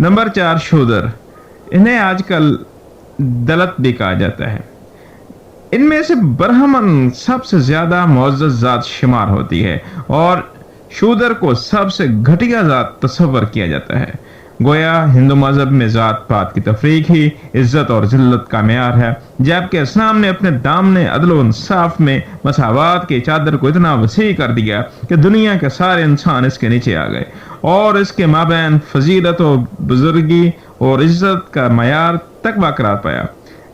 Number 4 Shudra, انہیں آج کل دلت بھی کہا جاتا ہے۔ ان میں سے برہمن سب سے زیادہ معزز ذات شمار ہوتی ہے اور شودر کو سب سے گھٹیا ذات تصور کیا جاتا ہے۔ گویا ہندو مذہب میں ذات پات کی تفریق ہی عزت اور ذلت کا معیار ہے، جبکہ اسلام نے اپنے دامن عدل و انصاف میں مساوات کی چادر کو اتنا وسیع کر دیا کہ دنیا کے سارے انسان اس کے نیچے آ گئے، اور اس کے مابین فضیلت و بزرگی اور عزت کا معیار تقویٰ قرار پایا،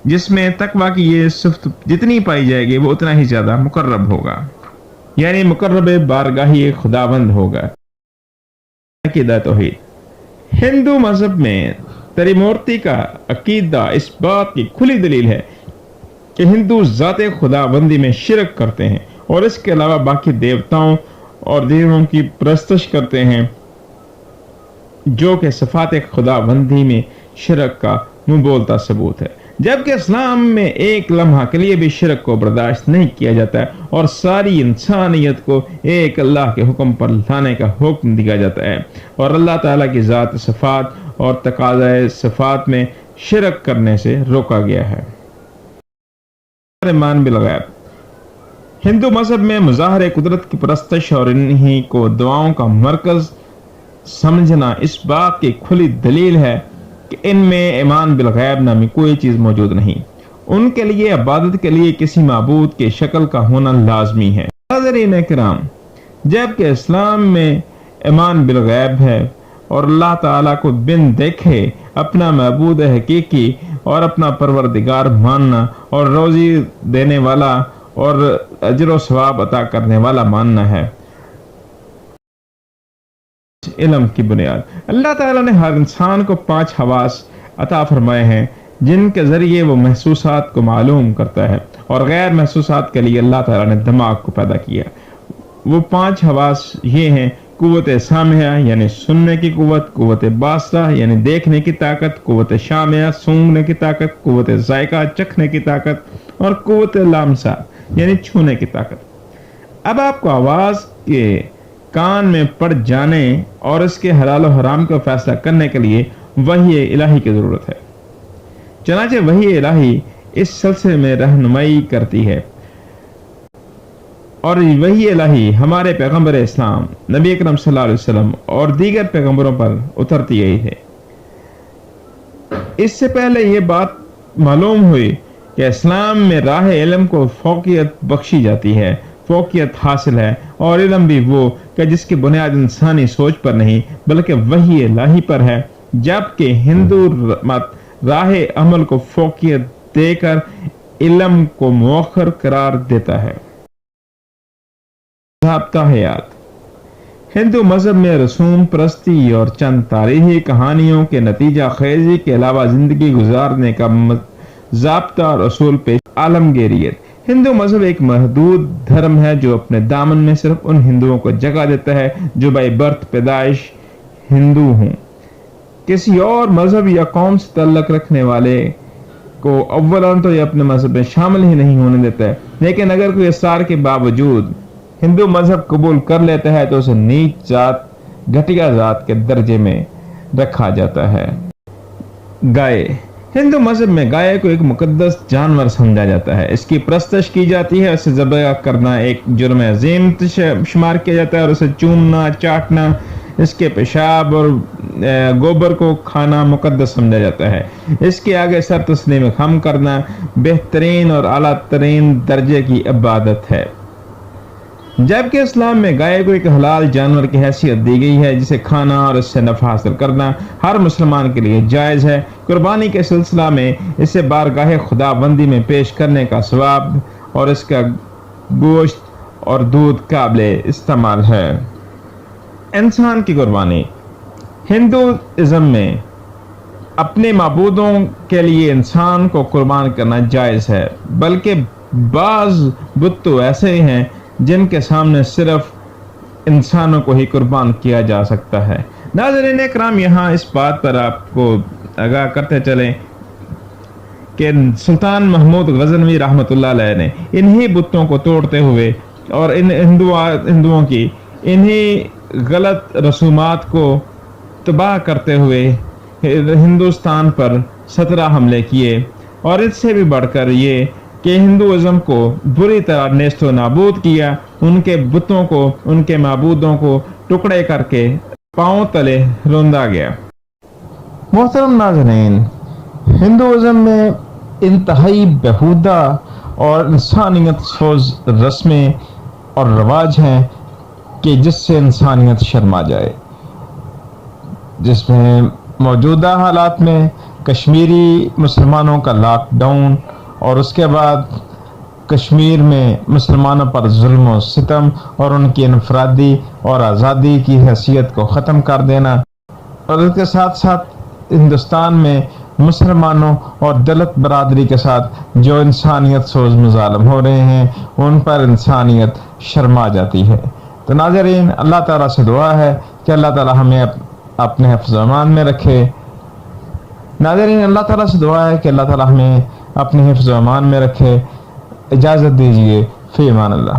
جس میں تقویٰ کی یہ صفت جتنی پائی جائے گی وہ اتنا ہی زیادہ مقرب ہوگا، یعنی مقرب بارگاہی خداوند ہوگا۔ عقیدہ توحید، ہندو مذہب میں تریمورتی کا عقیدہ اس بات کی کھلی دلیل ہے کہ ہندو ذات خداوندی میں شرک کرتے ہیں اور اس کے علاوہ باقی دیوتاؤں اور دیووں کی پرستش کرتے ہیں، جو کہ صفات خداوندی میں شرک کا منہ بولتا ثبوت ہے، جبکہ اسلام میں ایک لمحہ کے لیے بھی شرک کو برداشت نہیں کیا جاتا ہے اور ساری انسانیت کو ایک اللہ کے حکم پر لانے کا حکم دیا جاتا ہے، اور اللہ تعالیٰ کی ذات صفات اور تقاضۂ صفات میں شرک کرنے سے روکا گیا ہے۔ ایمان بالغیب، ہندو مذہب میں مظاہر قدرت کی پرستش اور انہی کو دعاؤں کا مرکز سمجھنا اس بات کی کھلی دلیل ہے کہ ان میں ایمان بالغیب نامی کوئی چیز موجود نہیں۔ ان کے لیے عبادت کے لیے کسی معبود کی شکل کا ہونا لازمی ہے۔ حاضرین کرام، جبکہ اسلام میں ایمان بالغیب ہے اور اللہ تعالیٰ کو بن دیکھے اپنا معبود حقیقی اور اپنا پروردگار ماننا اور روزی دینے والا اور اجر و ثواب عطا کرنے والا ماننا ہے، علم کی بنیاد۔ اللہ تعالیٰ نے ہر انسان کو 5 حواس عطا فرمائے ہیں جن کے ذریعے وہ محسوسات کو معلوم کرتا ہے، اور غیر محسوسات کے لیے اللہ تعالیٰ نے دماغ کو پیدا کیا۔ وہ 5 حواس یہ ہیں: قوت سامعہ یعنی سننے کی قوت، قوت باصرہ یعنی دیکھنے کی طاقت، قوت شامعہ سونگنے کی طاقت، قوت ذائقہ چکھنے کی طاقت، اور قوت لامسہ یعنی چھونے کی طاقت۔ اب آپ کو آواز کے کان میں پڑ جانے اور اس کے حلال و حرام کا فیصلہ کرنے کے لیے وحی الہی کی ضرورت ہے، چنانچہ وحی الہی اس سلسلے میں رہنمائی کرتی ہے، اور وحی الہی ہمارے پیغمبر اسلام نبی اکرم صلی اللہ علیہ وسلم اور دیگر پیغمبروں پر اترتی گئی ہے۔ اس سے پہلے یہ بات معلوم ہوئی کہ اسلام میں راہ علم کو فوقیت بخشی جاتی ہے، فوقیت حاصل ہے، اور علم بھی وہ کہ جس کی بنیاد انسانی سوچ پر نہیں بلکہ وحی الہی پر ہے، جبکہ ہندو مت راہ عمل کو فوقیت دے کر علم کو مؤخر قرار دیتا ہے۔ ضابطہ حیات، ہندو مذہب میں رسوم پرستی اور چند تاریخی کہانیوں کے نتیجہ خیزی کے علاوہ زندگی گزارنے کا ضابطہ اور اصول پیش۔ عالمگیریت، ہندو مذہب ایک محدود دھرم ہے جو اپنے دامن میں صرف ان ہندوؤں کو جگہ دیتا ہے جو بائی برتھ پیدائش ہندو ہوں۔ کسی اور مذہب یا قوم سے تعلق رکھنے والے کو اولاً تو یہ اپنے مذہب میں شامل ہی نہیں ہونے دیتا ہے، لیکن اگر کوئی اصرار کے باوجود ہندو مذہب قبول کر لیتا ہے تو اسے نیچ ذات، گھٹیا ذات کے درجے میں رکھا جاتا ہے۔ گائے، ہندو مذہب میں گائے کو ایک مقدس جانور سمجھا جاتا ہے، اس کی پرستش کی جاتی ہے، اسے ذبح کرنا ایک جرم عظیم شمار کیا جاتا ہے، اور اسے چومنا، چاٹنا، اس کے پیشاب اور گوبر کو کھانا مقدس سمجھا جاتا ہے۔ اس کے آگے سر تسلیم خم کرنا بہترین اور اعلیٰ ترین درجے کی عبادت ہے، جبکہ اسلام میں گائے کو ایک حلال جانور کی حیثیت دی گئی ہے جسے کھانا اور اس سے نفع حاصل کرنا ہر مسلمان کے لیے جائز ہے۔ قربانی کے سلسلہ میں اسے بارگاہ خداوندی میں پیش کرنے کا ثواب اور اس کا گوشت اور دودھ قابل استعمال ہے۔ انسان کی قربانی، ہندوازم میں اپنے معبودوں کے لیے انسان کو قربان کرنا جائز ہے، بلکہ بعض بت تو ایسے ہیں جن کے سامنے صرف انسانوں کو ہی قربان کیا جا سکتا ہے۔ ناظرین اکرام، یہاں اس بات پر آپ کو آگاہ کرتے چلیں کہ سلطان محمود غزنوی رحمۃ اللہ علیہ نے انہی بتوں کو توڑتے ہوئے اور ان ہندوؤں کی انہی غلط رسومات کو تباہ کرتے ہوئے ہندوستان پر 17 حملے کیے، اور اس سے بھی بڑھ کر یہ کہ ہندوازم کو بری طرح نیست و نابود کیا، ان کے بتوں کو، ان کے معبودوں کو ٹکڑے کر کے پاؤں تلے روندا گیا۔ محترم ناظرین، ہندوازم میں انتہائی بیہودہ اور انسانیت سوز رسمیں اور رواج ہیں کہ جس سے انسانیت شرما جائے، جس میں موجودہ حالات میں کشمیری مسلمانوں کا لاک ڈاؤن اور اس کے بعد کشمیر میں مسلمانوں پر ظلم و ستم اور ان کی انفرادی اور آزادی کی حیثیت کو ختم کر دینا، اور اس کے ساتھ ساتھ ہندوستان میں مسلمانوں اور دلت برادری کے ساتھ جو انسانیت سوز مظالم ہو رہے ہیں ان پر انسانیت شرما جاتی ہے۔ تو ناظرین، اللہ تعالیٰ سے دعا ہے کہ اللہ تعالیٰ ہمیں اپنے حفظ و امان میں رکھے۔ ناظرین، اللہ تعالیٰ سے دعا ہے کہ اللہ تعالیٰ ہمیں اپنے حفظ و امان میں رکھے۔ اجازت دیجیے، فی امان اللہ۔